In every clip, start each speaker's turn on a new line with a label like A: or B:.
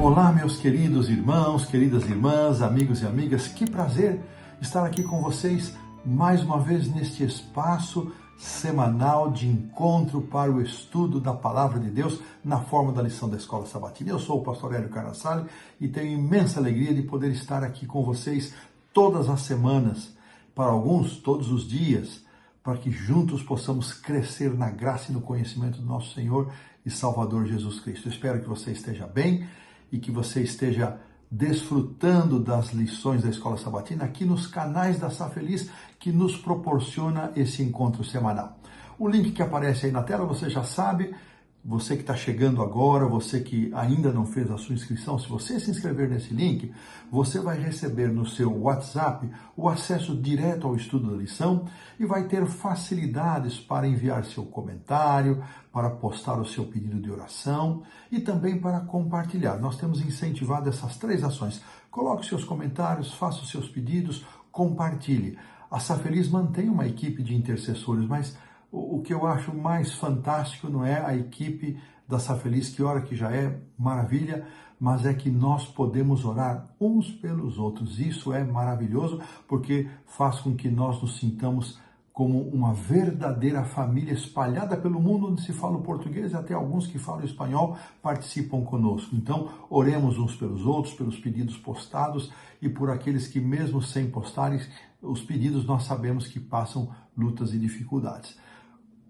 A: Olá, meus queridos irmãos, queridas irmãs, amigos e amigas, que prazer estar aqui com vocês mais uma vez neste espaço semanal de encontro para o estudo da Palavra de Deus na forma da lição da Escola Sabatina. Eu sou o pastor Hélio Carnassale e tenho imensa alegria de poder estar aqui com vocês todas as semanas, para alguns todos os dias, para que juntos possamos crescer na graça e no conhecimento do nosso Senhor e Salvador Jesus Cristo. Eu espero que você esteja bem e que você esteja desfrutando das lições da Escola Sabatina aqui nos canais da Sá Feliz, que nos proporciona esse encontro semanal. O link que aparece aí na tela, você já sabe, você que está chegando agora, você que ainda não fez a sua inscrição, se você se inscrever nesse link, você vai receber no seu WhatsApp o acesso direto ao estudo da lição e vai ter facilidades para enviar seu comentário, para postar o seu pedido de oração e também para compartilhar. Nós temos incentivado essas três ações. Coloque seus comentários, faça os seus pedidos, compartilhe. A Sá Feliz mantém uma equipe de intercessores, mas o que eu acho mais fantástico não é a equipe da Sá Feliz, que ora que já é maravilha, mas é que nós podemos orar uns pelos outros. Isso é maravilhoso, porque faz com que nós nos sintamos como uma verdadeira família espalhada pelo mundo onde se fala o português, e até alguns que falam espanhol participam conosco. Então, oremos uns pelos outros, pelos pedidos postados e por aqueles que mesmo sem postarem os pedidos, nós sabemos que passam lutas e dificuldades.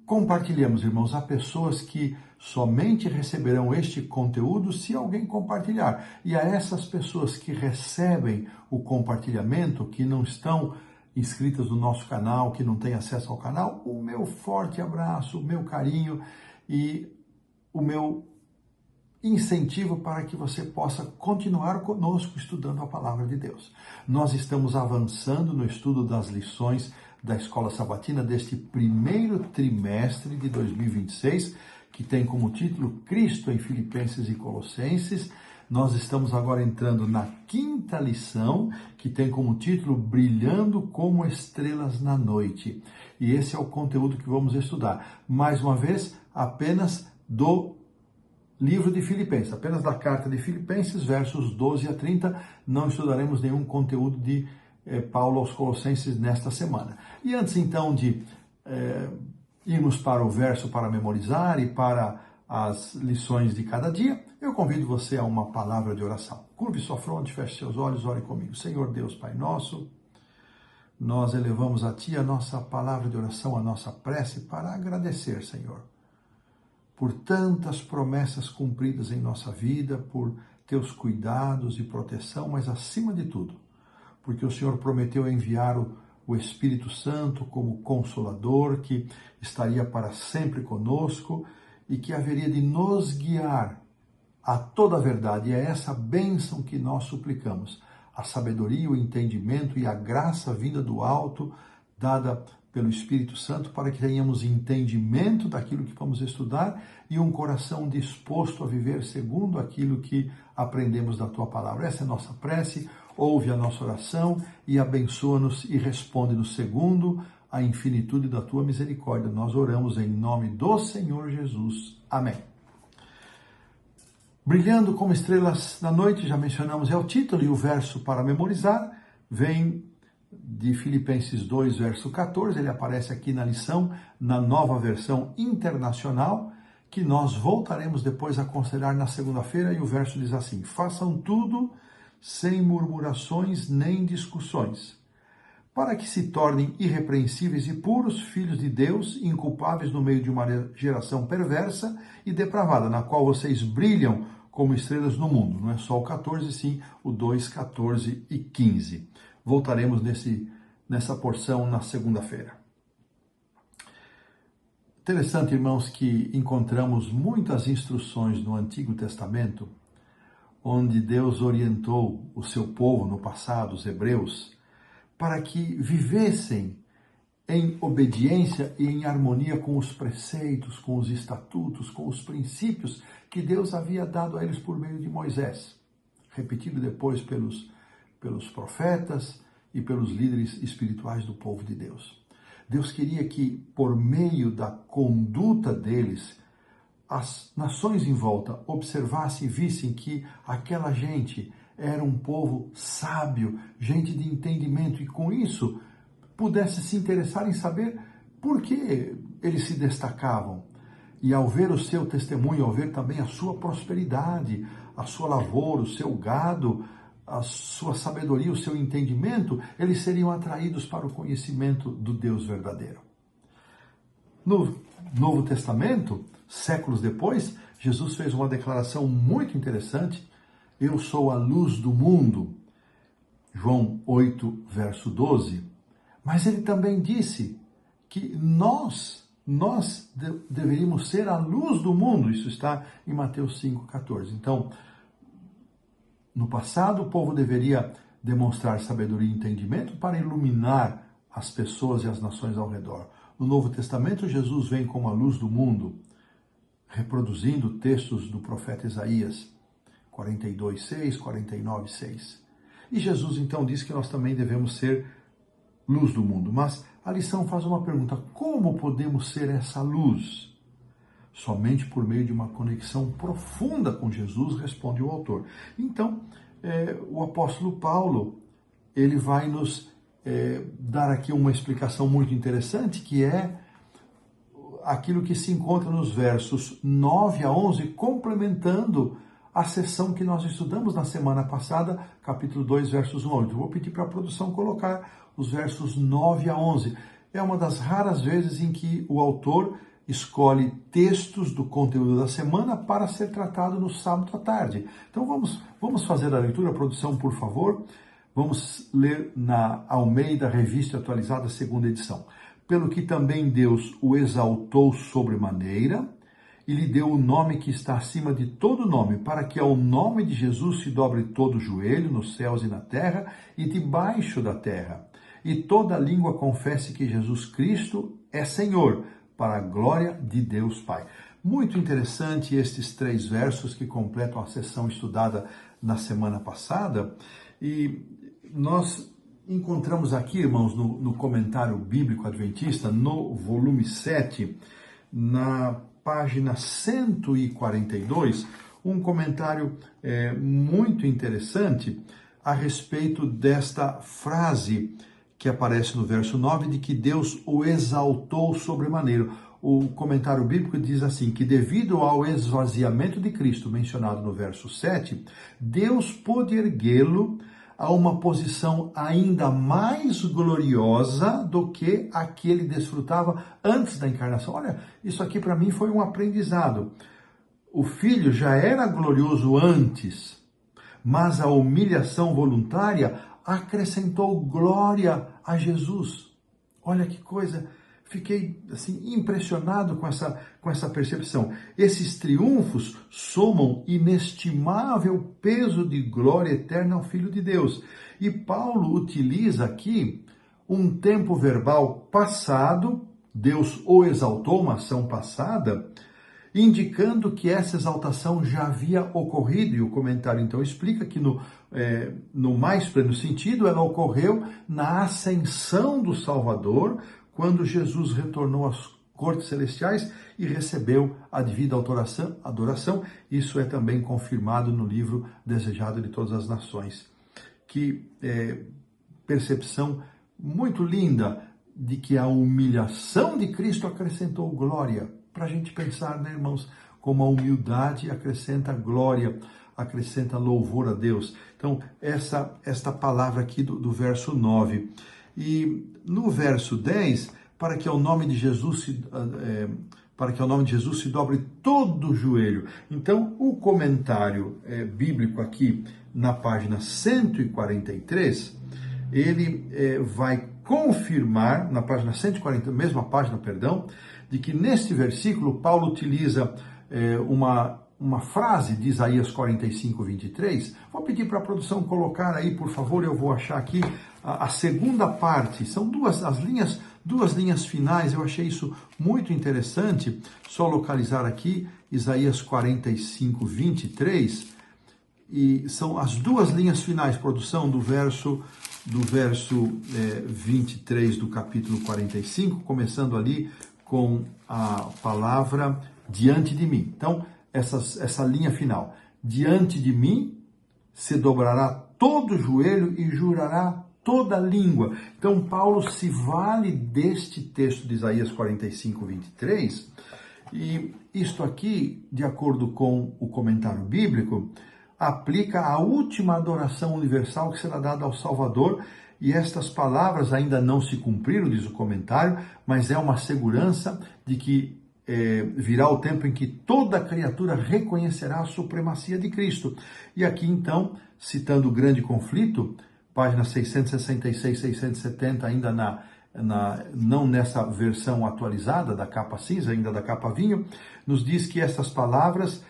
A: Compartilhemos, irmãos, há pessoas que somente receberão este conteúdo se alguém compartilhar. E a essas pessoas que recebem o compartilhamento, que não estão inscritas no nosso canal, que não têm acesso ao canal, o meu forte abraço, o meu carinho e o meu incentivo para que você possa continuar conosco estudando a Palavra de Deus. Nós estamos avançando no estudo das lições da Escola Sabatina deste primeiro trimestre de 2026, que tem como título Cristo em Filipenses e Colossenses. Nós estamos agora entrando na quinta lição, que tem como título Brilhando como Estrelas na Noite. E esse é o conteúdo que vamos estudar. Mais uma vez, apenas do livro de Filipenses, apenas da carta de Filipenses, versos 12 a 30. Não estudaremos nenhum conteúdo de Paulo aos Colossenses nesta semana. E antes então de irmos para o verso para memorizar e para as lições de cada dia, eu convido você a uma palavra de oração. Curve sua fronte, feche seus olhos, ore comigo. Senhor Deus, Pai nosso, nós elevamos a Ti a nossa palavra de oração, a nossa prece para agradecer, Senhor, por tantas promessas cumpridas em nossa vida, por Teus cuidados e proteção, mas acima de tudo, porque o Senhor prometeu enviar o Espírito Santo como Consolador, que estaria para sempre conosco e que haveria de nos guiar a toda a verdade. E é essa bênção que nós suplicamos, a sabedoria, o entendimento e a graça vinda do alto, dada pelo Espírito Santo, para que tenhamos entendimento daquilo que vamos estudar e um coração disposto a viver segundo aquilo que aprendemos da Tua Palavra. Essa é a nossa prece. Ouve a nossa oração e abençoa-nos e responde-nos segundo a infinitude da Tua misericórdia. Nós oramos em nome do Senhor Jesus. Amém. Brilhando como estrelas na noite, já mencionamos, é o título, e o verso para memorizar vem de Filipenses 2, verso 14. Ele aparece aqui na lição, na nova versão internacional, que nós voltaremos depois a considerar na segunda-feira, e o verso diz assim: façam tudo sem murmurações nem discussões, para que se tornem irrepreensíveis e puros filhos de Deus, inculpáveis no meio de uma geração perversa e depravada, na qual vocês brilham como estrelas no mundo. Não é só o 14, sim o 2, 14 e 15. Voltaremos nessa porção na segunda-feira. Interessante, irmãos, que encontramos muitas instruções no Antigo Testamento onde Deus orientou o seu povo no passado, os hebreus, para que vivessem em obediência e em harmonia com os preceitos, com os estatutos, com os princípios que Deus havia dado a eles por meio de Moisés, repetido depois pelos profetas e pelos líderes espirituais do povo de Deus. Deus queria que, por meio da conduta deles, as nações em volta observassem e vissem que aquela gente era um povo sábio, gente de entendimento, e com isso pudesse se interessar em saber por que eles se destacavam. E ao ver o seu testemunho, ao ver também a sua prosperidade, a sua lavoura, o seu gado, a sua sabedoria, o seu entendimento, eles seriam atraídos para o conhecimento do Deus verdadeiro. No Novo Testamento, séculos depois, Jesus fez uma declaração muito interessante: eu sou a luz do mundo, João 8, verso 12. Mas ele também disse que nós deveríamos ser a luz do mundo. Isso está em Mateus 5,14. Então, no passado, o povo deveria demonstrar sabedoria e entendimento para iluminar as pessoas e as nações ao redor. No Novo Testamento, Jesus vem como a luz do mundo, reproduzindo textos do profeta Isaías, 42:6, 49:6. E Jesus então diz que nós também devemos ser luz do mundo. Mas a lição faz uma pergunta: como podemos ser essa luz? Somente por meio de uma conexão profunda com Jesus, responde o autor. Então, o apóstolo Paulo, ele vai nos dar aqui uma explicação muito interessante, que é aquilo que se encontra nos versos 9 a 11, complementando a sessão que nós estudamos na semana passada, capítulo 2, versos 1 a 8. Eu vou pedir para a produção colocar os versos 9 a 11. É uma das raras vezes em que o autor escolhe textos do conteúdo da semana para ser tratado no sábado à tarde. Então vamos fazer a leitura, produção, por favor. Vamos ler na Almeida Revista Atualizada, segunda edição. Pelo que também Deus o exaltou sobremaneira e lhe deu o nome que está acima de todo nome, para que ao nome de Jesus se dobre todo o joelho, nos céus e na terra e debaixo da terra, e toda língua confesse que Jesus Cristo é Senhor, para a glória de Deus Pai. Muito interessante estes 3 versos que completam a sessão estudada na semana passada. E nós encontramos aqui, irmãos, no comentário bíblico adventista, no volume 7, na página 142, um comentário muito interessante a respeito desta frase que aparece no verso 9, de que Deus o exaltou sobremaneira. O comentário bíblico diz assim, que devido ao esvaziamento de Cristo, mencionado no verso 7, Deus pôde erguê-lo a uma posição ainda mais gloriosa do que a que ele desfrutava antes da encarnação. Olha, isso aqui para mim foi um aprendizado. O Filho já era glorioso antes, mas a humilhação voluntária acrescentou glória a Jesus. Olha que coisa, fiquei assim impressionado com essa percepção. Esses triunfos somam inestimável peso de glória eterna ao Filho de Deus. E Paulo utiliza aqui um tempo verbal passado, Deus o exaltou, uma ação passada, indicando que essa exaltação já havia ocorrido, e o comentário então explica que no mais pleno sentido ela ocorreu na ascensão do Salvador, quando Jesus retornou às cortes celestiais e recebeu a devida adoração. Isso é também confirmado no livro Desejado de Todas as Nações. Que percepção muito linda de que a humilhação de Cristo acrescentou glória. Para a gente pensar, né, irmãos, como a humildade acrescenta glória, acrescenta louvor a Deus. Então, esta palavra aqui do verso 9. E no verso 10, para que ao nome de Jesus se dobre todo o joelho. Então, o comentário bíblico aqui na página 143, ele vai confirmar, na página 140, mesma página, perdão, de que neste versículo Paulo utiliza uma frase de Isaías 45, 23. Vou pedir para a produção colocar aí, por favor, eu vou achar aqui a segunda parte. São duas linhas finais, eu achei isso muito interessante. Só localizar aqui Isaías 45, 23. E são as duas linhas finais, produção, do verso 23 do capítulo 45, começando ali com a palavra diante de mim. Então, essa linha final. Diante de mim se dobrará todo joelho e jurará toda língua. Então, Paulo se vale deste texto de Isaías 45, 23, e isto aqui, de acordo com o comentário bíblico, aplica a última adoração universal que será dada ao Salvador, e estas palavras ainda não se cumpriram, diz o comentário, mas é uma segurança de que virá o tempo em que toda criatura reconhecerá a supremacia de Cristo. E aqui então, citando o grande conflito, páginas 666, 670, ainda não nessa versão atualizada da capa cinza, ainda da capa vinho, nos diz que essas palavras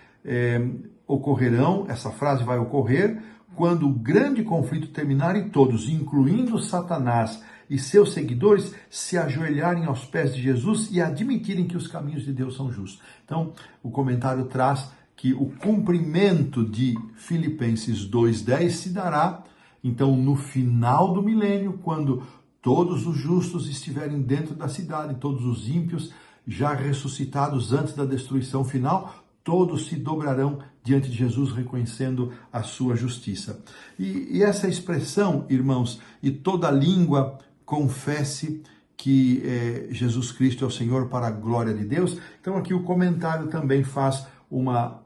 A: ocorrerão, essa frase vai ocorrer quando o grande conflito terminar e todos, incluindo Satanás e seus seguidores, se ajoelharem aos pés de Jesus e admitirem que os caminhos de Deus são justos. Então, o comentário traz que o cumprimento de Filipenses 2:10 se dará, então, no final do milênio, quando todos os justos estiverem dentro da cidade, todos os ímpios já ressuscitados antes da destruição final, todos se dobrarão diante de Jesus, reconhecendo a sua justiça. E essa expressão, irmãos, e toda língua confesse que Jesus Cristo é o Senhor para a glória de Deus. Então aqui o comentário também faz uma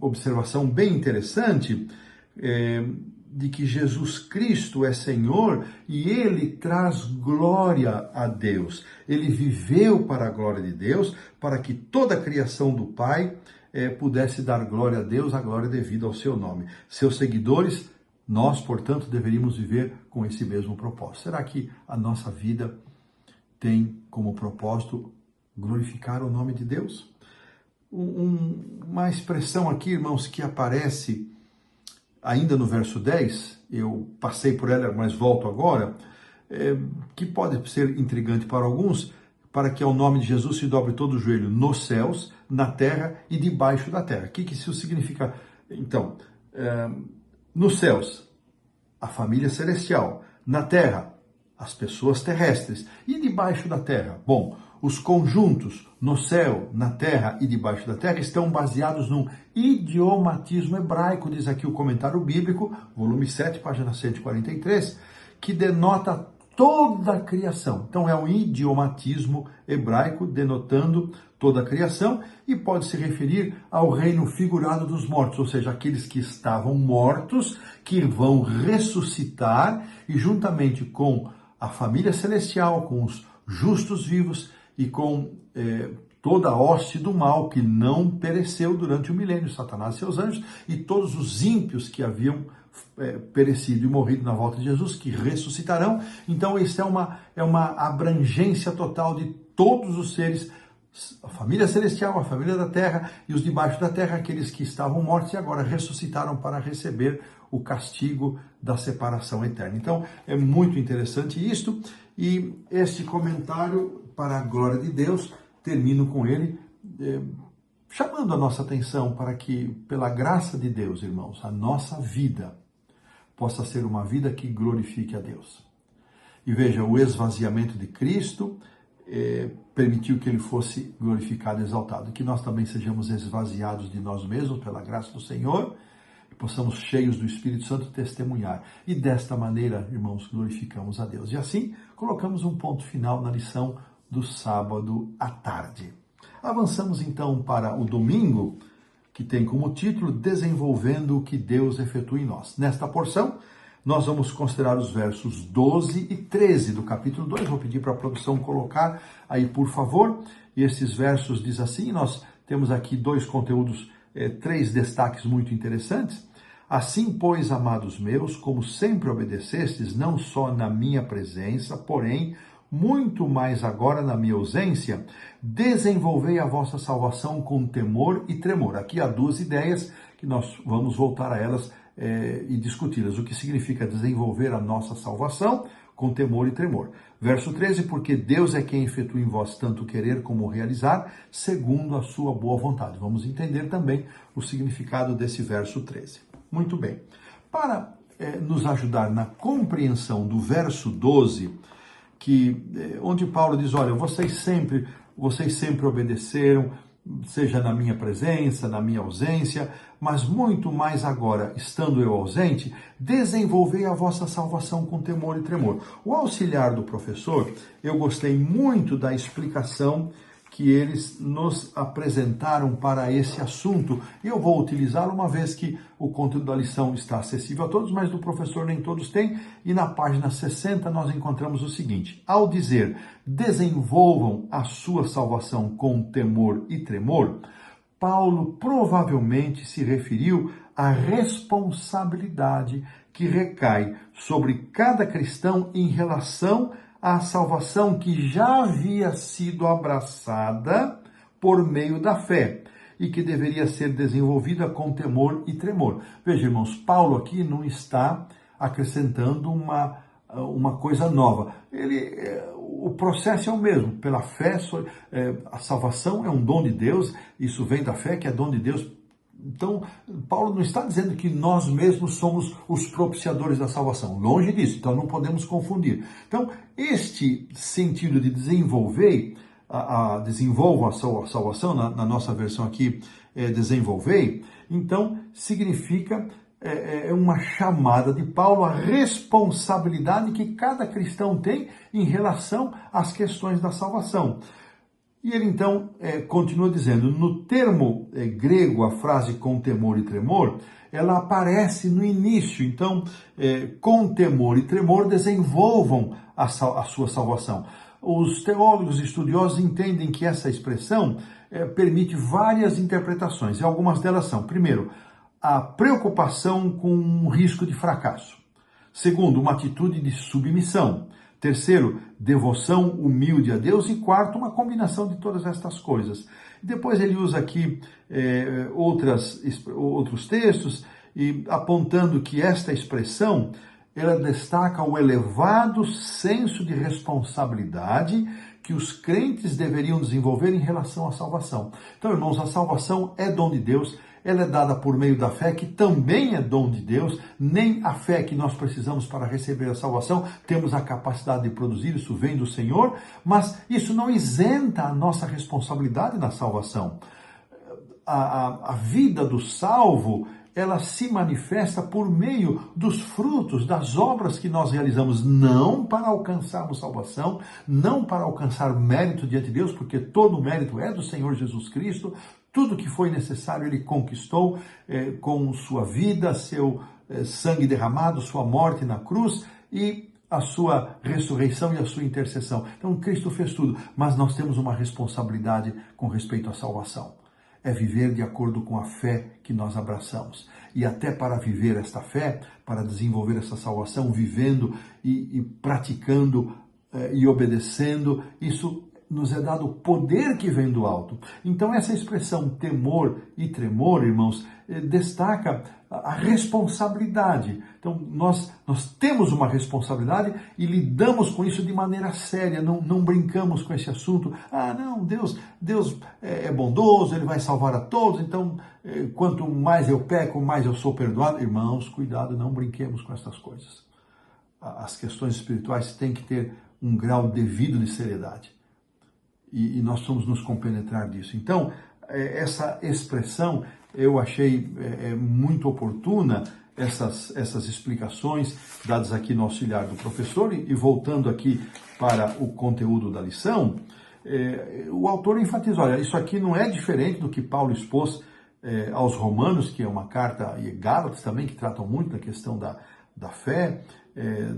A: observação bem interessante, de que Jesus Cristo é Senhor e Ele traz glória a Deus. Ele viveu para a glória de Deus, para que toda a criação do Pai pudesse dar glória a Deus, a glória devida ao seu nome. Seus seguidores, nós, portanto, deveríamos viver com esse mesmo propósito. Será que a nossa vida tem como propósito glorificar o nome de Deus? Uma expressão aqui, irmãos, que aparece ainda no verso 10, eu passei por ela, mas volto agora, que pode ser intrigante para alguns, para que ao nome de Jesus se dobre todo o joelho nos céus, na terra e debaixo da terra. O que isso significa? Então, nos céus, a família celestial, na terra, as pessoas terrestres, e debaixo da terra? Bom, os conjuntos no céu, na terra e debaixo da terra estão baseados num idiomatismo hebraico, diz aqui o comentário bíblico, volume 7, página 143, que denota toda a criação. Então é um idiomatismo hebraico denotando toda a criação e pode se referir ao reino figurado dos mortos, ou seja, aqueles que estavam mortos, que vão ressuscitar e juntamente com a família celestial, com os justos vivos e com toda a hoste do mal que não pereceu durante o milênio, Satanás e seus anjos, e todos os ímpios que haviam perecido e morrido na volta de Jesus, que ressuscitarão. Então isso é uma abrangência total de todos os seres, a família celestial, a família da terra e os debaixo da terra, aqueles que estavam mortos e agora ressuscitaram para receber o castigo da separação eterna. Então é muito interessante isto, e este comentário, para a glória de Deus, termino com ele, chamando a nossa atenção para que, pela graça de Deus, irmãos, a nossa vida possa ser uma vida que glorifique a Deus. E veja, o esvaziamento de Cristo permitiu que ele fosse glorificado e exaltado. E que nós também sejamos esvaziados de nós mesmos pela graça do Senhor, e possamos, cheios do Espírito Santo, testemunhar. E desta maneira, irmãos, glorificamos a Deus. E assim, colocamos um ponto final na lição do sábado à tarde. Avançamos então para o domingo, que tem como título Desenvolvendo o que Deus efetua em nós. Nesta porção, nós vamos considerar os versos 12 e 13 do capítulo 2. Vou pedir para a produção colocar aí, por favor. E esses versos diz assim, nós temos aqui dois conteúdos, três destaques muito interessantes. Assim, pois, amados meus, como sempre obedecestes, não só na minha presença, porém, muito mais agora na minha ausência, desenvolvei a vossa salvação com temor e tremor. Aqui há duas ideias que nós vamos voltar a elas e discuti-las. O que significa desenvolver a nossa salvação com temor e tremor. Verso 13, porque Deus é quem efetua em vós tanto querer como realizar, segundo a sua boa vontade. Vamos entender também o significado desse verso 13. Muito bem. Para nos ajudar na compreensão do verso 12, onde Paulo diz, olha, vocês sempre obedeceram, seja na minha presença, na minha ausência, mas muito mais agora, estando eu ausente, desenvolvei a vossa salvação com temor e tremor. O auxiliar do professor, eu gostei muito da explicação que eles nos apresentaram para esse assunto. E eu vou utilizá-lo uma vez que o conteúdo da lição está acessível a todos, mas do professor nem todos têm. E na página 60 nós encontramos o seguinte: ao dizer desenvolvam a sua salvação com temor e tremor, Paulo provavelmente se referiu à responsabilidade que recai sobre cada cristão em relação à salvação que já havia sido abraçada por meio da fé e que deveria ser desenvolvida com temor e tremor. Veja, irmãos, Paulo aqui não está acrescentando uma coisa nova. O processo é o mesmo. Pela fé, a salvação é um dom de Deus, isso vem da fé, que é dom de Deus. Então, Paulo não está dizendo que nós mesmos somos os propiciadores da salvação. Longe disso, então não podemos confundir. Então, este sentido de desenvolva a salvação, na nossa versão aqui, desenvolvei, então significa uma chamada de Paulo à responsabilidade que cada cristão tem em relação às questões da salvação. E ele então continua dizendo, no termo grego, a frase com temor e tremor, ela aparece no início. Então, com temor e tremor, desenvolvam a sua salvação. Os teólogos estudiosos entendem que essa expressão permite várias interpretações, e algumas delas são, primeiro, a preocupação com um risco de fracasso. Segundo, uma atitude de submissão. Terceiro, devoção humilde a Deus. E quarto, uma combinação de todas estas coisas. Depois ele usa aqui outros textos, e apontando que esta expressão, ela destaca o elevado senso de responsabilidade que os crentes deveriam desenvolver em relação à salvação. Então, irmãos, a salvação é dom de Deus. Ela é dada por meio da fé, que também é dom de Deus. Nem a fé que nós precisamos para receber a salvação temos a capacidade de produzir, isso vem do Senhor, mas isso não isenta a nossa responsabilidade na salvação. A vida do salvo, ela se manifesta por meio dos frutos, das obras que nós realizamos, não para alcançarmos salvação, não para alcançar mérito diante de Deus, porque todo o mérito é do Senhor Jesus Cristo. Tudo que foi necessário ele conquistou com sua vida, seu sangue derramado, sua morte na cruz e a sua ressurreição e a sua intercessão. Então Cristo fez tudo, mas nós temos uma responsabilidade com respeito à salvação. É viver de acordo com a fé que nós abraçamos. E até para viver esta fé, para desenvolver essa salvação, vivendo e praticando e obedecendo, isso nos é dado o poder que vem do alto. Então essa expressão temor e tremor, irmãos, destaca a responsabilidade. Então nós temos uma responsabilidade e lidamos com isso de maneira séria, não brincamos com esse assunto. Ah, não, Deus é bondoso, Ele vai salvar a todos, então quanto mais eu peco, mais eu sou perdoado. Irmãos, cuidado, não brinquemos com essas coisas. As questões espirituais têm que ter um grau devido de seriedade. E nós vamos nos compenetrar disso. Então, essa expressão eu achei muito oportuna, essas explicações dadas aqui no auxiliar do professor, e voltando aqui para o conteúdo da lição, o autor enfatiza, olha, isso aqui não é diferente do que Paulo expôs aos Romanos, que é uma carta, e Gálatas também, que tratam muito da questão da fé,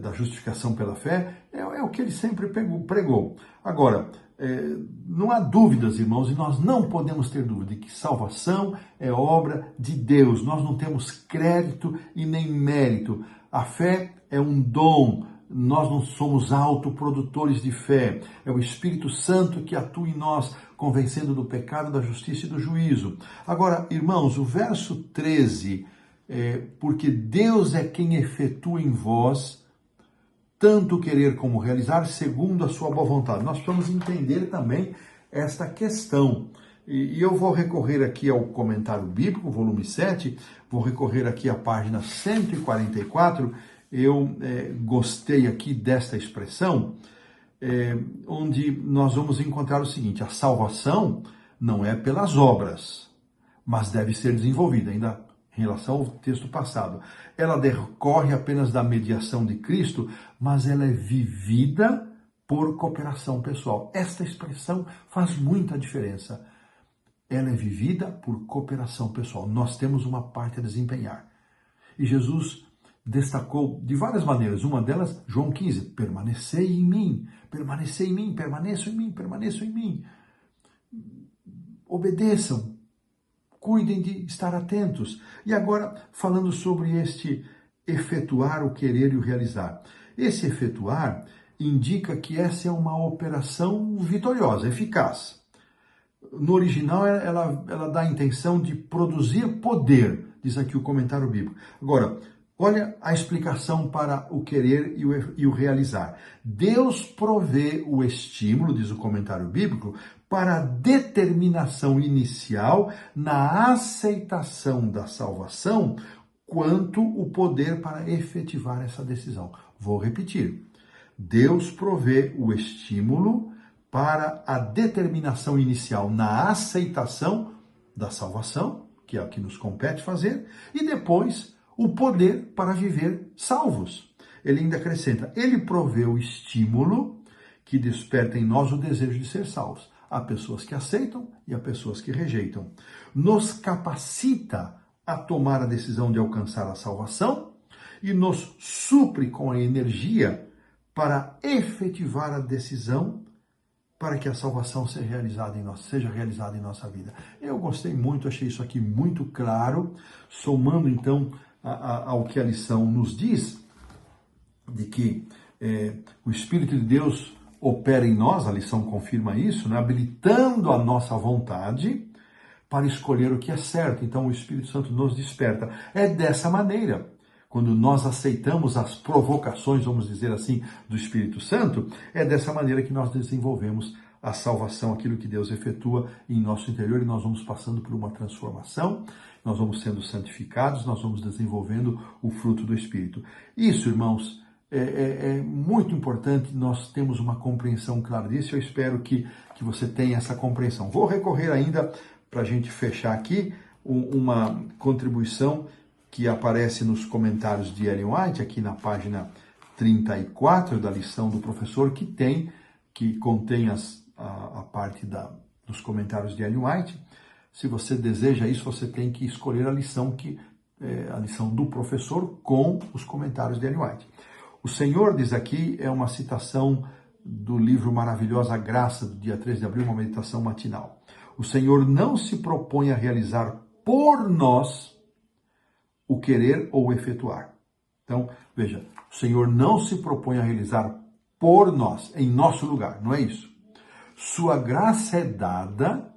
A: da justificação pela fé, é o que ele sempre pregou. Agora, não há dúvidas, irmãos, e nós não podemos ter dúvida de que salvação é obra de Deus. Nós não temos crédito e nem mérito. A fé é um dom. Nós não somos autoprodutores de fé. É o Espírito Santo que atua em nós, convencendo do pecado, da justiça e do juízo. Agora, irmãos, o verso 13, porque Deus é quem efetua em vós tanto querer como realizar, segundo a sua boa vontade. Nós precisamos entender também esta questão. E eu vou recorrer aqui ao comentário bíblico, volume 7, vou recorrer aqui à página 144. Eu gostei aqui desta expressão, onde nós vamos encontrar o seguinte: a salvação não é pelas obras, mas deve ser desenvolvida, ainda em relação ao texto passado. Ela decorre apenas da mediação de Cristo, mas ela é vivida por cooperação pessoal. Esta expressão faz muita diferença. Ela é vivida por cooperação pessoal. Nós temos uma parte a desempenhar. E Jesus destacou de várias maneiras. Uma delas, João 15, permanecei em mim, permaneçam em mim, permaneçam em mim, permaneçam em mim. Obedeçam, cuidem de estar atentos. E agora, falando sobre este efetuar, o querer e o realizar. Esse efetuar indica que essa é uma operação vitoriosa, eficaz. No original, ela dá a intenção de produzir poder, diz aqui o comentário bíblico. Agora, olha a explicação para o querer e o realizar. Deus provê o estímulo, diz o comentário bíblico, para a determinação inicial na aceitação da salvação, quanto o poder para efetivar essa decisão. Vou repetir. Deus provê o estímulo para a determinação inicial na aceitação da salvação, que é o que nos compete fazer, e depois o poder para viver salvos. Ele ainda acrescenta, ele provê o estímulo que desperta em nós o desejo de ser salvos. Há pessoas que aceitam e há pessoas que rejeitam. Nos capacita a tomar a decisão de alcançar a salvação e nos supre com a energia para efetivar a decisão para que a salvação seja realizada em nossa vida. Eu gostei muito, achei isso aqui muito claro, somando então ao que a lição nos diz, de que o Espírito de Deus opera em nós, a lição confirma isso, né? Habilitando a nossa vontade para escolher o que é certo. Então o Espírito Santo nos desperta. É dessa maneira, quando nós aceitamos as provocações, vamos dizer assim, do Espírito Santo, é dessa maneira que nós desenvolvemos a salvação, aquilo que Deus efetua em nosso interior, e nós vamos passando por uma transformação, nós vamos sendo santificados, nós vamos desenvolvendo o fruto do Espírito. Isso, irmãos, é muito importante nós temos uma compreensão clara disso. Eu espero que você tenha essa compreensão. Vou recorrer ainda, para a gente fechar aqui, uma contribuição que aparece nos comentários de Ellen White, aqui na página 34 da lição do professor, que contém a parte dos comentários de Ellen White. Se você deseja isso, você tem que escolher a lição do professor com os comentários de Ellen White. O Senhor, diz aqui, é uma citação do livro Maravilhosa Graça, do dia 3 de abril, uma meditação matinal. O Senhor não se propõe a realizar por nós o querer ou o efetuar. Então, veja, o Senhor não se propõe a realizar por nós, em nosso lugar, não é isso. Sua graça é dada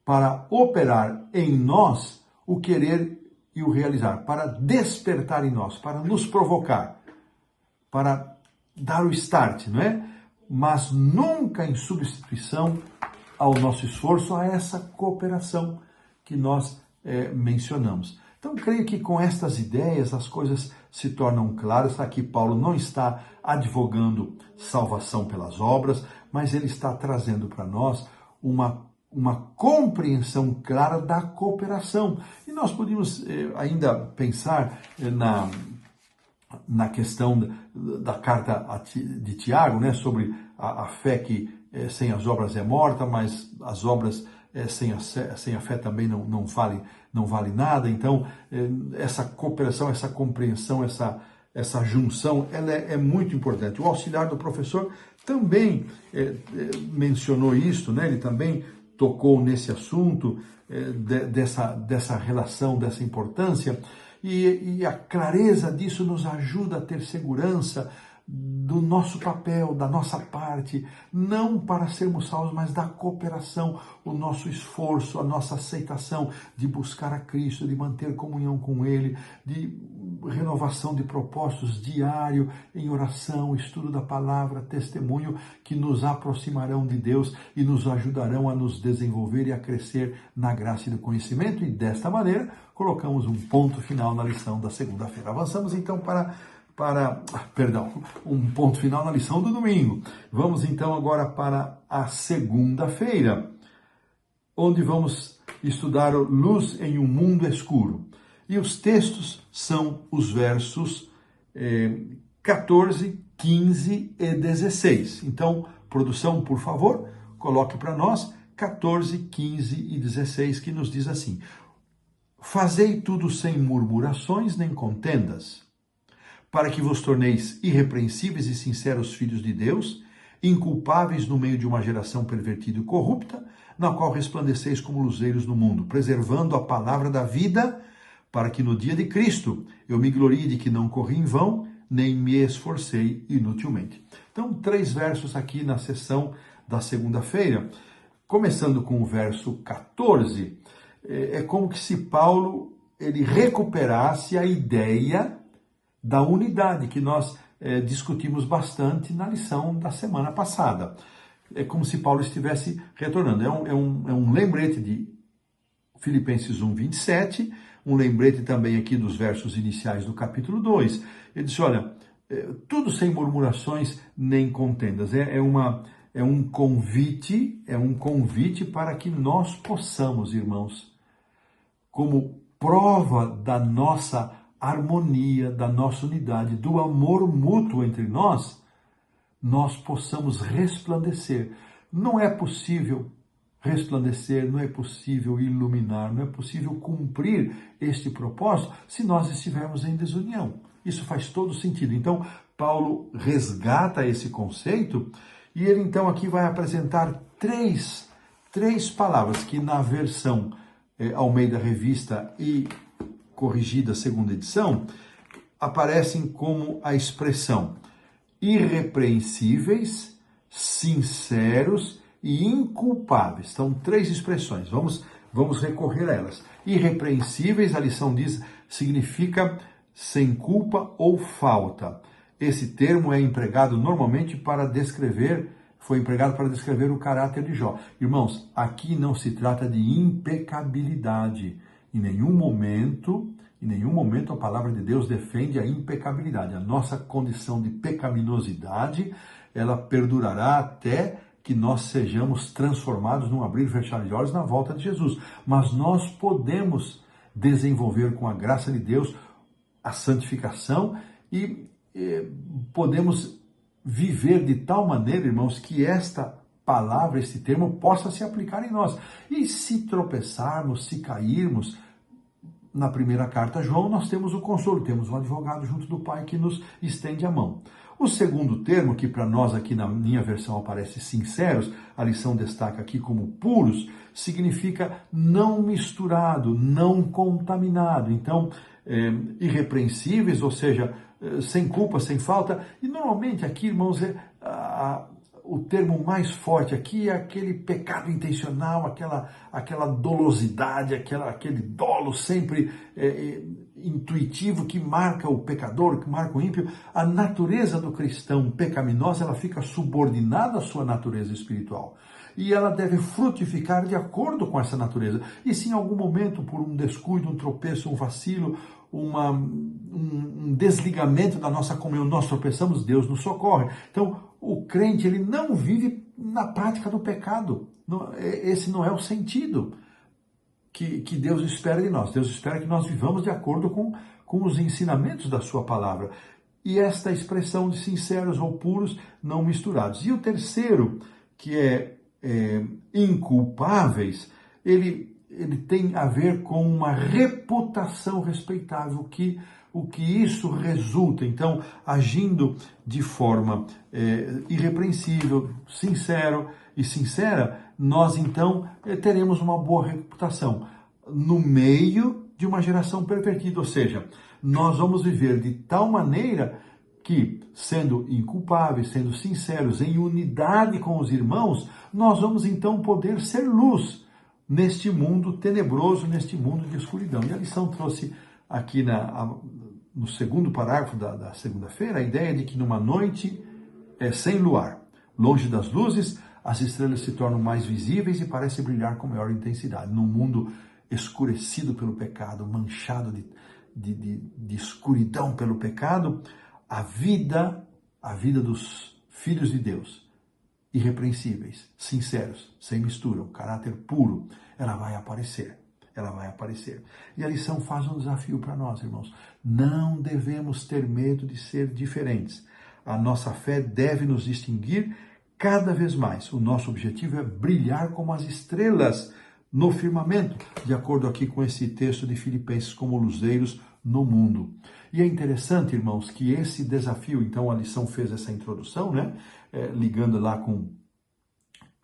A: para operar em nós o querer e o realizar, para despertar em nós, para nos provocar, para dar o start, não é? Mas nunca em substituição ao nosso esforço, a essa cooperação que nós mencionamos. Então, creio que com estas ideias as coisas se tornam claras. Aqui Paulo não está advogando salvação pelas obras, mas ele está trazendo para nós uma compreensão clara da cooperação. E nós podemos ainda pensar na questão da carta de Tiago, né, sobre a fé que sem as obras é morta, mas as obras sem a fé também não vale nada. Então, essa cooperação, essa compreensão, essa junção, ela é muito importante. O auxiliar do professor também mencionou isso, né? Ele também tocou nesse assunto dessa relação, dessa importância, e a clareza disso nos ajuda a ter segurança do nosso papel, da nossa parte, não para sermos salvos, mas da cooperação, o nosso esforço, a nossa aceitação de buscar a Cristo, de manter comunhão com Ele, de renovação de propósitos diário, em oração, estudo da palavra, testemunho, que nos aproximarão de Deus e nos ajudarão a nos desenvolver e a crescer na graça e no conhecimento. E desta maneira, colocamos um ponto final na lição da segunda-feira. Avançamos então para um ponto final na lição do domingo. Vamos então agora para a segunda-feira. onde vamos estudar Luz em um Mundo Escuro. E os textos são os versos 14, 15 e 16. Então, produção, por favor, coloque para nós 14, 15 e 16, que nos diz assim: Fazei tudo sem murmurações nem contendas, para que vos torneis irrepreensíveis e sinceros filhos de Deus, inculpáveis no meio de uma geração pervertida e corrupta, na qual resplandeceis como luzeiros no mundo, preservando a palavra da vida, para que no dia de Cristo eu me glorie de que não corri em vão, nem me esforcei inutilmente. Então, 3 versos aqui na sessão da segunda-feira, começando com o verso 14, é como que se Paulo ele recuperasse a ideia da unidade que nós discutimos bastante na lição da semana passada. É como se Paulo estivesse retornando. É um lembrete de Filipenses 1, 27, um lembrete também aqui dos versos iniciais do capítulo 2. Ele diz, olha, tudo sem murmurações nem contendas. É um convite para que nós possamos, irmãos, como prova da nossa harmonia, da nossa unidade, do amor mútuo entre nós, nós possamos resplandecer. Não é possível resplandecer, não é possível iluminar, não é possível cumprir este propósito se nós estivermos em desunião. Isso faz todo sentido. Então, Paulo resgata esse conceito e ele então aqui vai apresentar três palavras que na versão Almeida Revista e corrigida segunda edição aparecem como a expressão irrepreensíveis, sinceros e inculpáveis. São 3 expressões. Vamos recorrer a elas. Irrepreensíveis, a lição diz, significa sem culpa ou falta. Esse termo é empregado normalmente foi empregado para descrever o caráter de Jó. Irmãos, aqui não se trata de impecabilidade. Em nenhum momento a palavra de Deus defende a impecabilidade. A nossa condição de pecaminosidade, ela perdurará até que nós sejamos transformados num abrir e fechar de olhos na volta de Jesus. Mas nós podemos desenvolver com a graça de Deus a santificação e podemos viver de tal maneira, irmãos, que esta palavra, este termo, possa se aplicar em nós. E se tropeçarmos, se cairmos, na primeira carta a João, nós temos o consolo, temos um advogado junto do Pai que nos estende a mão. O segundo termo, que para nós aqui na minha versão aparece sinceros, a lição destaca aqui como puros, significa não misturado, não contaminado. Então, irrepreensíveis, ou seja, sem culpa, sem falta. E normalmente aqui, irmãos, o termo mais forte aqui é aquele pecado intencional, aquela dolosidade, aquele dolo sempre intuitivo que marca o pecador, que marca o ímpio. A natureza do cristão pecaminosa, ela fica subordinada à sua natureza espiritual. E ela deve frutificar de acordo com essa natureza. E se em algum momento, por um descuido, um tropeço, um vacilo, um desligamento da nossa comunhão, nós tropeçamos, Deus nos socorre. Então, o crente, ele não vive na prática do pecado. Esse não é o sentido que Deus espera de nós. Deus espera que nós vivamos de acordo com os ensinamentos da sua palavra. E esta expressão de sinceros ou puros, não misturados. E o terceiro, que é inculpáveis, ele tem a ver com uma reputação respeitável, o que isso resulta. Então, agindo de forma irrepreensível, sincero e sincera, nós então teremos uma boa reputação no meio de uma geração pervertida, ou seja, nós vamos viver de tal maneira que, sendo inculpáveis, sendo sinceros, em unidade com os irmãos, nós vamos então poder ser luz neste mundo tenebroso, neste mundo de escuridão. E a lição trouxe aqui no segundo parágrafo da segunda-feira a ideia de que numa noite sem luar, longe das luzes, as estrelas se tornam mais visíveis e parecem brilhar com maior intensidade. Num mundo escurecido pelo pecado, manchado de escuridão pelo pecado, a vida dos filhos de Deus irrepreensíveis, sinceros, sem mistura, um caráter puro, ela vai aparecer. Ela vai aparecer. E a lição faz um desafio para nós, irmãos. Não devemos ter medo de ser diferentes. A nossa fé deve nos distinguir cada vez mais. O nosso objetivo é brilhar como as estrelas no firmamento, de acordo aqui com esse texto de Filipenses, como luzeiros no mundo. E é interessante, irmãos, que esse desafio, então a lição fez essa introdução, né? Ligando lá com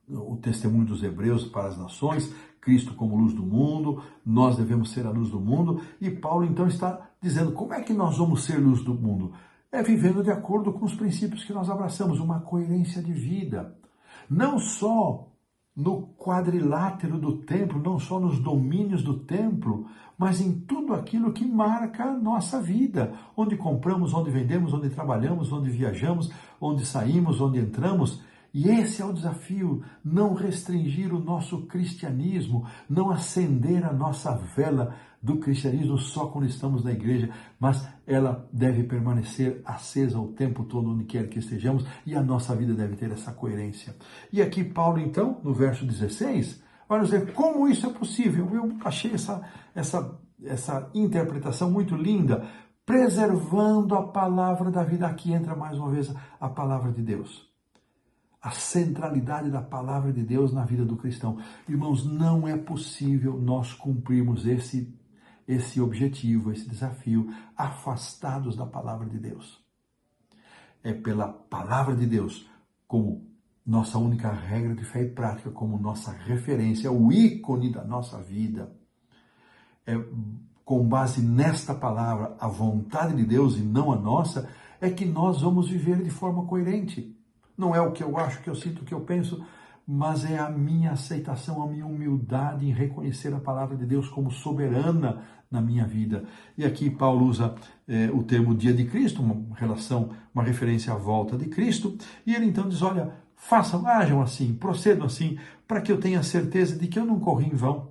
A: o testemunho dos hebreus para as nações, Cristo como luz do mundo, nós devemos ser a luz do mundo, e Paulo então está dizendo como é que nós vamos ser luz do mundo? É vivendo de acordo com os princípios que nós abraçamos, uma coerência de vida. Não só no quadrilátero do templo, não só nos domínios do templo, mas em tudo aquilo que marca a nossa vida. Onde compramos, onde vendemos, onde trabalhamos, onde viajamos, onde saímos, onde entramos. E esse é o desafio, não restringir o nosso cristianismo, não acender a nossa vela do cristianismo só quando estamos na igreja, mas ela deve permanecer acesa o tempo todo, onde quer que estejamos, e a nossa vida deve ter essa coerência. E aqui Paulo, então, no verso 16, vai nos dizer como isso é possível. Eu achei essa interpretação muito linda, preservando a palavra da vida. Aqui entra mais uma vez a palavra de Deus. A centralidade da palavra de Deus na vida do cristão. Irmãos, não é possível nós cumprirmos esse objetivo, esse desafio, afastados da palavra de Deus. É pela palavra de Deus, como nossa única regra de fé e prática, como nossa referência, o ícone da nossa vida. É com base nesta palavra, a vontade de Deus e não a nossa, é que nós vamos viver de forma coerente. Não é o que eu acho, o que eu sinto, o que eu penso, mas é a minha aceitação, a minha humildade em reconhecer a palavra de Deus como soberana na minha vida. E aqui Paulo usa o termo dia de Cristo, uma referência à volta de Cristo, e ele então diz, olha, façam, ajam assim, procedam assim, para que eu tenha certeza de que eu não corri em vão,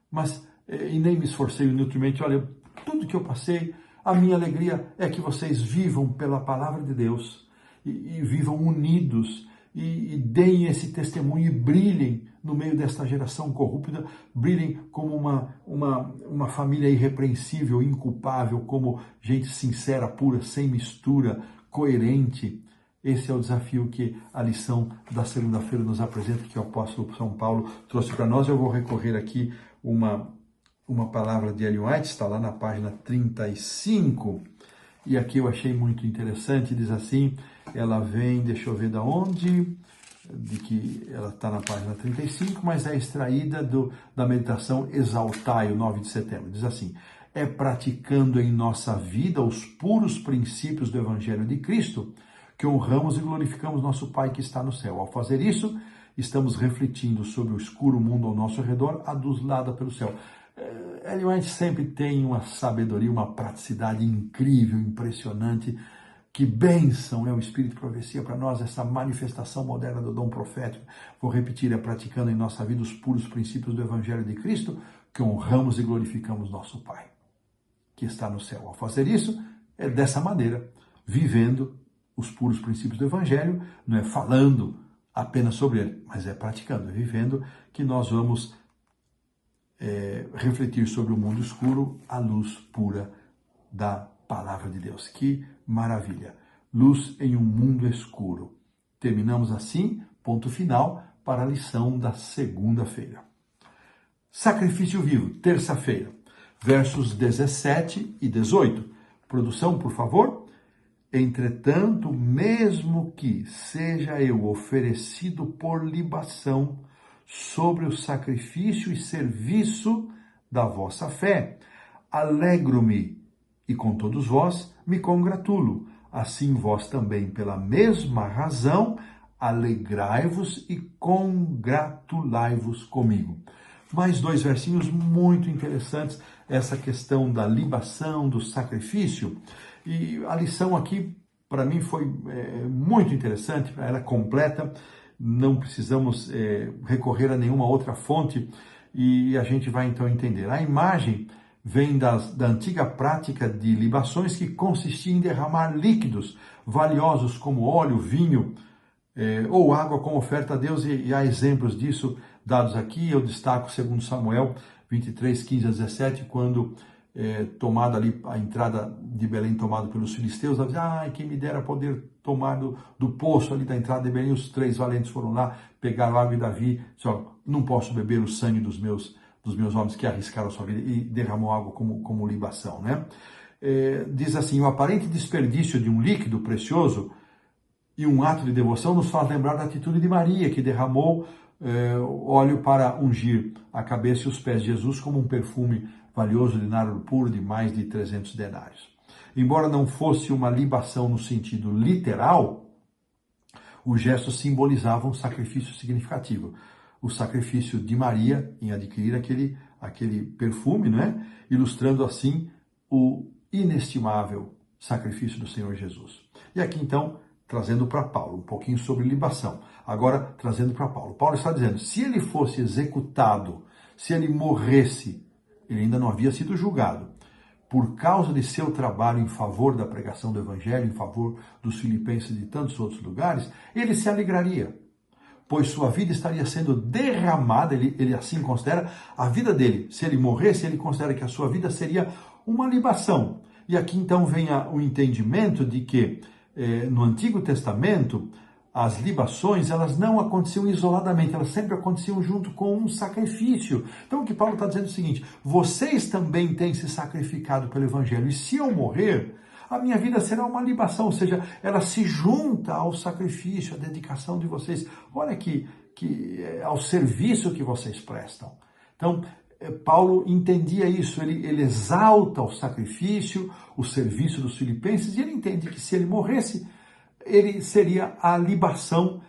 A: mas e nem me esforcei inutilmente. Olha, tudo que eu passei, a minha alegria é que vocês vivam pela palavra de Deus, e vivam unidos e deem esse testemunho e brilhem no meio desta geração corrupta, brilhem como uma família irrepreensível, inculpável, como gente sincera, pura, sem mistura, coerente. Esse é o desafio que a lição da segunda-feira nos apresenta, que o apóstolo São Paulo trouxe para nós. Eu vou recorrer aqui uma palavra de Ellen White, está lá na página 35, e aqui eu achei muito interessante, diz assim, ela vem, deixa eu ver da onde, de que ela está na página 35, mas é extraída da meditação Exaltai, o 9 de setembro. Diz assim, é praticando em nossa vida os puros princípios do Evangelho de Cristo que honramos e glorificamos nosso Pai que está no céu. Ao fazer isso, estamos refletindo sobre o escuro mundo ao nosso redor, aduzlada pelo céu. Ellen White sempre tem uma sabedoria, uma praticidade incrível, impressionante. Que bênção é o Espírito de Profecia para nós, essa manifestação moderna do dom profético. Vou repetir, é praticando em nossa vida os puros princípios do Evangelho de Cristo que honramos e glorificamos nosso Pai, que está no céu. Ao fazer isso, é dessa maneira, vivendo os puros princípios do Evangelho, não é falando apenas sobre ele, mas é praticando, é vivendo, que nós vamos refletir sobre o mundo escuro a luz pura da palavra de Deus. Que maravilha! Luz em um mundo escuro. Terminamos assim, ponto final para a lição da segunda-feira. Sacrifício vivo, terça-feira, versos 17 e 18. Produção, por favor. Entretanto, mesmo que seja eu oferecido por libação sobre o sacrifício e serviço da vossa fé, alegro-me e com todos vós me congratulo. Assim vós também, pela mesma razão, alegrai-vos e congratulai-vos comigo. Mais dois versinhos muito interessantes, essa questão da libação, do sacrifício. E a lição aqui, para mim, foi muito interessante, ela é completa, não precisamos recorrer a nenhuma outra fonte, e a gente vai então entender. A imagem vem da antiga prática de libações que consistia em derramar líquidos valiosos como óleo, vinho, ou água como oferta a Deus, e há exemplos disso dados aqui. Eu destaco 2 Samuel 23, 15 a 17, quando tomada ali a entrada de Belém, tomada pelos filisteus, ela diz, quem me dera poder tomar do poço ali da entrada de Belém. Os 3 valentes foram lá, pegaram água, e Davi disse, não posso beber o sangue dos meus homens que arriscaram a sua vida, e derramou água como libação, né? Diz assim, o aparente desperdício de um líquido precioso e um ato de devoção nos faz lembrar da atitude de Maria, que derramou óleo para ungir a cabeça e os pés de Jesus como um perfume valioso de nardo puro de mais de 300 denários. Embora não fosse uma libação no sentido literal, o gesto simbolizava um sacrifício significativo. O sacrifício de Maria em adquirir aquele perfume, né? Ilustrando assim o inestimável sacrifício do Senhor Jesus. E aqui então, trazendo para Paulo um pouquinho sobre libação. Agora, trazendo para Paulo. Paulo está dizendo, se ele fosse executado, se ele morresse, ele ainda não havia sido julgado, por causa de seu trabalho em favor da pregação do Evangelho, em favor dos filipenses e de tantos outros lugares, ele se alegraria, pois sua vida estaria sendo derramada, ele assim considera, a vida dele, se ele morresse, ele considera que a sua vida seria uma libação. E aqui então vem o entendimento de que no Antigo Testamento, as libações, elas não aconteciam isoladamente, elas sempre aconteciam junto com um sacrifício. Então o que Paulo está dizendo é o seguinte, vocês também têm se sacrificado pelo Evangelho, e se eu morrer, a minha vida será uma libação, ou seja, ela se junta ao sacrifício, à dedicação de vocês. Olha que ao serviço que vocês prestam. Então, Paulo entendia isso, ele exalta o sacrifício, o serviço dos filipenses, e ele entende que se ele morresse, ele seria a libação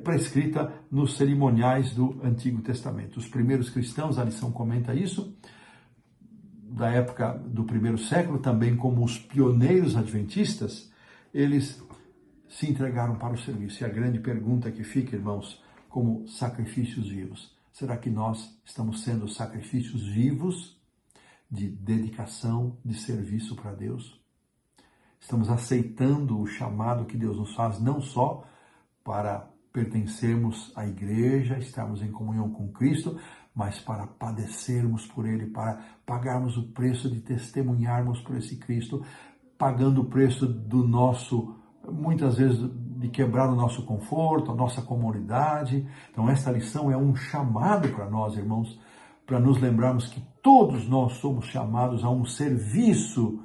A: prescrita nos cerimoniais do Antigo Testamento. Os primeiros cristãos, a lição comenta isso, da época do primeiro século, também como os pioneiros adventistas, eles se entregaram para o serviço. E a grande pergunta que fica, irmãos, como sacrifícios vivos, será que nós estamos sendo sacrifícios vivos de dedicação, de serviço para Deus? Estamos aceitando o chamado que Deus nos faz, não só para pertencermos à igreja, estarmos em comunhão com Cristo, mas para padecermos por Ele, para pagarmos o preço de testemunharmos por esse Cristo, pagando o preço do nosso, muitas vezes, de quebrar o nosso conforto, a nossa comodidade. Então essa lição é um chamado para nós, irmãos, para nos lembrarmos que todos nós somos chamados a um serviço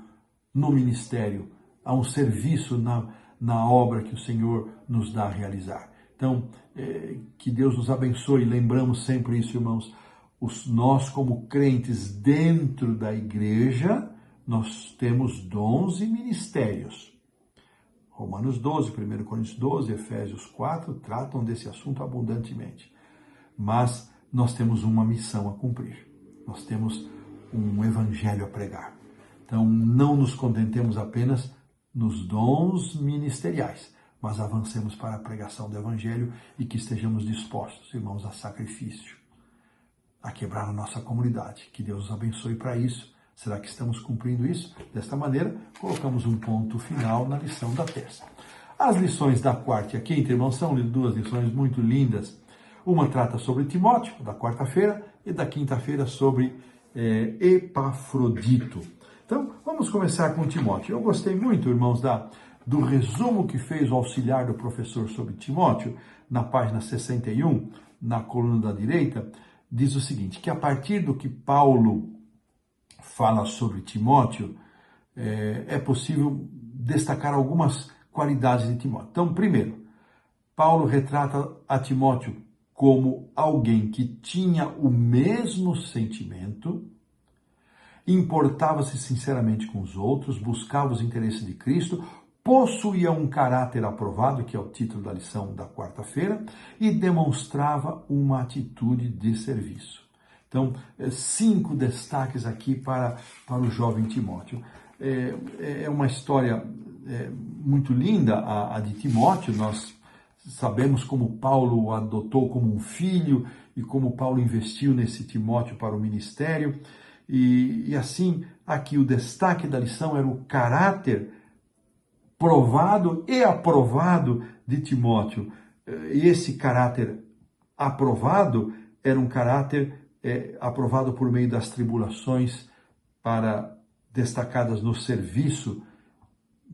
A: no ministério, a um serviço na obra que o Senhor nos dá a realizar. Então, que Deus nos abençoe. Lembramos sempre isso, irmãos. Nós, como crentes dentro da igreja, nós temos dons e ministérios. Romanos 12, 1 Coríntios 12, Efésios 4 tratam desse assunto abundantemente. Mas nós temos uma missão a cumprir. Nós temos um evangelho a pregar. Então, não nos contentemos apenas nos dons ministeriais, mas avancemos para a pregação do Evangelho e que estejamos dispostos, irmãos, a sacrifício, a quebrar a nossa comunidade. Que Deus nos abençoe para isso. Será que estamos cumprindo isso? Desta maneira, colocamos um ponto final na lição da terça. As lições da quarta e a quinta, irmãos, são duas lições muito lindas. Uma trata sobre Timóteo, da quarta-feira, e da quinta-feira sobre Epafrodito. Então, vamos começar com Timóteo. Eu gostei muito, irmãos, do resumo que fez o auxiliar do professor sobre Timóteo, na página 61, na coluna da direita, diz o seguinte, que a partir do que Paulo fala sobre Timóteo, é possível destacar algumas qualidades de Timóteo. Então, primeiro, Paulo retrata a Timóteo como alguém que tinha o mesmo sentimento, importava-se sinceramente com os outros, buscava os interesses de Cristo, possuía um caráter aprovado, que é o título da lição da quarta-feira, e demonstrava uma atitude de serviço. Então, 5 destaques aqui para o jovem Timóteo. É uma história muito linda a de Timóteo. Nós sabemos como Paulo o adotou como um filho e como Paulo investiu nesse Timóteo para o ministério. E assim, aqui o destaque da lição era o caráter provado e aprovado de Timóteo. E esse caráter aprovado era um caráter aprovado por meio das tribulações destacadas no serviço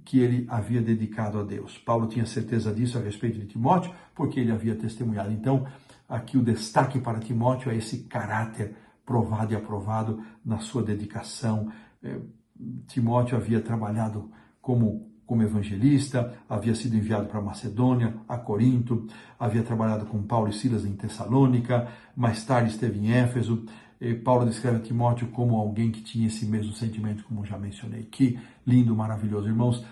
A: que ele havia dedicado a Deus. Paulo tinha certeza disso a respeito de Timóteo, porque ele havia testemunhado. Então, aqui o destaque para Timóteo é esse caráter provado e aprovado na sua dedicação. Timóteo havia trabalhado como evangelista, havia sido enviado para Macedônia, a Corinto, havia trabalhado com Paulo e Silas em Tessalônica, mais tarde esteve em Éfeso. Paulo descreve a Timóteo como alguém que tinha esse mesmo sentimento, como já mencionei. Que lindo, maravilhoso. Irmãos,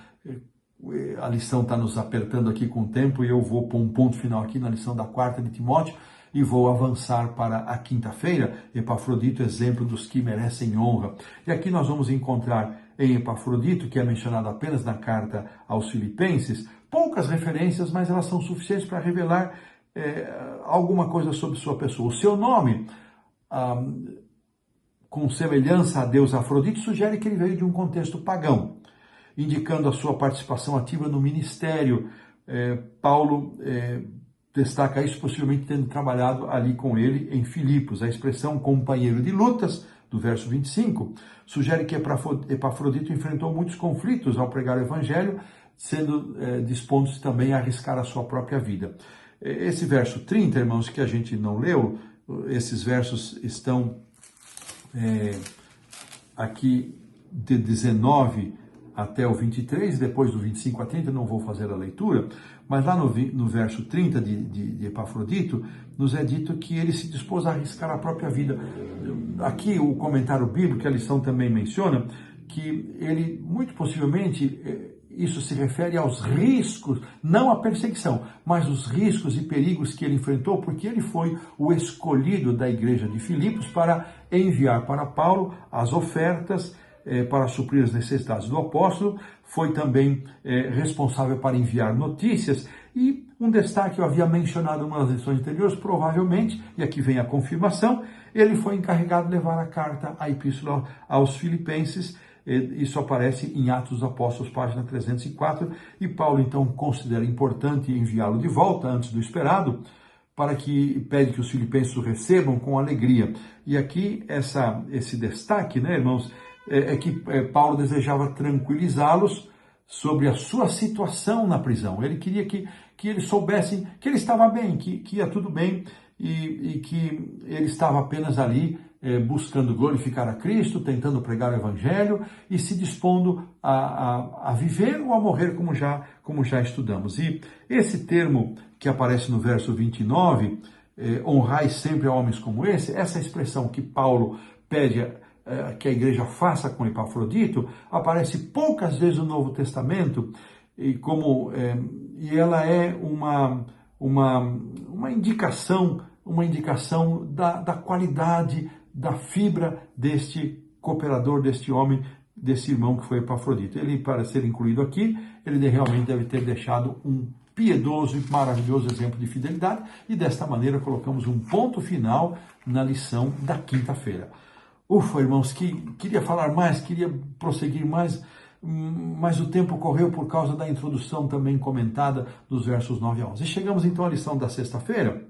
A: a lição está nos apertando aqui com o tempo e eu vou pôr um ponto final aqui na lição da 4ª de Timóteo e vou avançar para a quinta-feira. Epafrodito, exemplo dos que merecem honra. E aqui nós vamos encontrar em Epafrodito, que é mencionado apenas na carta aos Filipenses, poucas referências, mas elas são suficientes para revelar alguma coisa sobre sua pessoa. O seu nome, com semelhança a Deus Afrodite, sugere que ele veio de um contexto pagão, indicando a sua participação ativa no ministério. Paulo destaca isso, possivelmente tendo trabalhado ali com ele em Filipos. A expressão companheiro de lutas, do verso 25, sugere que Epafrodito enfrentou muitos conflitos ao pregar o evangelho, sendo dispondo-se também a arriscar a sua própria vida. Esse verso 30, irmãos, que a gente não leu, esses versos estão aqui de 19 até o 23, depois do 25 a 30, não vou fazer a leitura, mas lá no verso 30 de Epafrodito, nos é dito que ele se dispôs a arriscar a própria vida. Aqui o comentário bíblico, que a lição também menciona, que ele, muito possivelmente, isso se refere aos riscos, não à perseguição, mas os riscos e perigos que ele enfrentou, porque ele foi o escolhido da igreja de Filipos para enviar para Paulo as ofertas, para suprir as necessidades do apóstolo, foi também responsável para enviar notícias, e um destaque eu havia mencionado em uma das lições anteriores, provavelmente, e aqui vem a confirmação, ele foi encarregado de levar a carta, a epístola aos Filipenses. Isso aparece em Atos dos Apóstolos, página 304, e Paulo então considera importante enviá-lo de volta antes do esperado, para que pede que os filipenses o recebam com alegria. E aqui esse destaque, né, irmãos, é que Paulo desejava tranquilizá-los sobre a sua situação na prisão. Ele queria que eles soubessem que ele estava bem, que ia tudo bem e que ele estava apenas ali buscando glorificar a Cristo, tentando pregar o Evangelho e se dispondo a viver ou a morrer, como já estudamos. E esse termo que aparece no verso 29, honrai sempre a homens como esse, essa expressão que Paulo pede que a igreja faça com Epafrodito, aparece poucas vezes no Novo Testamento, e ela é uma indicação da qualidade, da fibra deste cooperador, deste homem, desse irmão que foi Epafrodito. Ele, para ser incluído aqui, ele realmente deve ter deixado um piedoso e maravilhoso exemplo de fidelidade, e desta maneira colocamos um ponto final na lição da quinta-feira. Ufa, irmãos, queria falar mais, queria prosseguir mais, mas o tempo correu por causa da introdução também comentada dos versos 9 a 11. E chegamos então à lição da sexta-feira.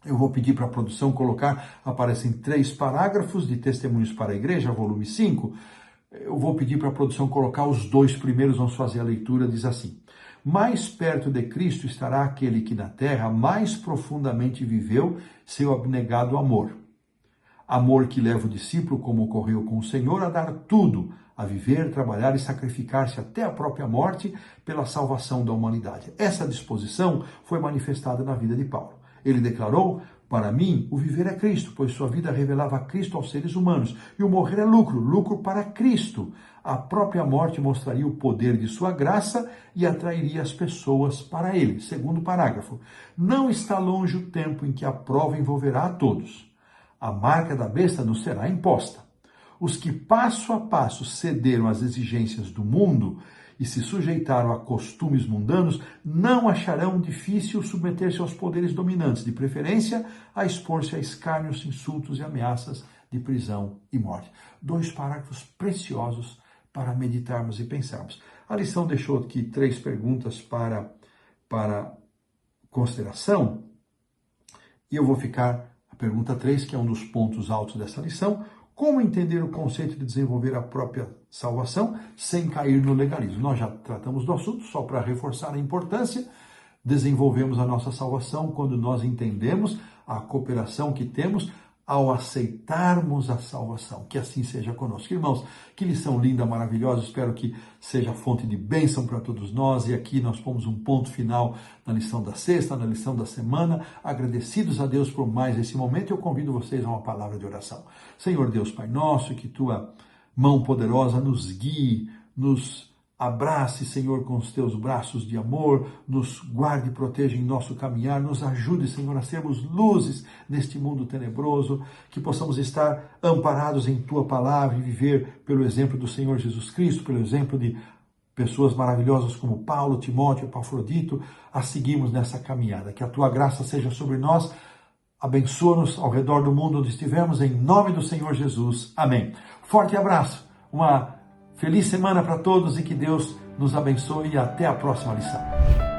A: Eu vou pedir para a produção colocar, aparecem 3 parágrafos de Testemunhos para a Igreja, volume 5. Eu vou pedir para a produção colocar os 2 primeiros, vamos fazer a leitura, diz assim: mais perto de Cristo estará aquele que na terra mais profundamente viveu seu abnegado amor. Amor que leva o discípulo, como ocorreu com o Senhor, a dar tudo, a viver, trabalhar e sacrificar-se até a própria morte pela salvação da humanidade. Essa disposição foi manifestada na vida de Paulo. Ele declarou: para mim, o viver é Cristo, pois sua vida revelava Cristo aos seres humanos, e o morrer é lucro, lucro para Cristo. A própria morte mostraria o poder de sua graça e atrairia as pessoas para ele. Segundo parágrafo: não está longe o tempo em que a prova envolverá a todos. A marca da besta nos será imposta. Os que passo a passo cederam às exigências do mundo e se sujeitaram a costumes mundanos, não acharão difícil submeter-se aos poderes dominantes, de preferência a expor-se a escárnios, insultos e ameaças de prisão e morte. 2 parágrafos preciosos para meditarmos e pensarmos. A lição deixou aqui 3 perguntas para consideração, e eu vou ficar a pergunta 3, que é um dos pontos altos dessa lição: como entender o conceito de desenvolver a própria salvação sem cair no legalismo? Nós já tratamos do assunto, só para reforçar a importância. Desenvolvemos a nossa salvação quando nós entendemos a cooperação que temos ao aceitarmos a salvação. Que assim seja conosco. Irmãos, que lição linda, maravilhosa. Espero que seja fonte de bênção para todos nós. E aqui nós pomos um ponto final na lição da sexta, na lição da semana. Agradecidos a Deus por mais esse momento, eu convido vocês a uma palavra de oração. Senhor Deus, Pai nosso, que Tua mão poderosa nos guie, nos abrace, Senhor, com os Teus braços de amor, nos guarde e proteja em nosso caminhar, nos ajude, Senhor, a sermos luzes neste mundo tenebroso, que possamos estar amparados em Tua palavra e viver pelo exemplo do Senhor Jesus Cristo, pelo exemplo de pessoas maravilhosas como Paulo, Timóteo, Epafrodito, a seguirmos nessa caminhada. Que a Tua graça seja sobre nós, abençoa-nos ao redor do mundo onde estivermos, em nome do Senhor Jesus. Amém. Forte abraço, uma feliz semana para todos e que Deus nos abençoe e até a próxima lição.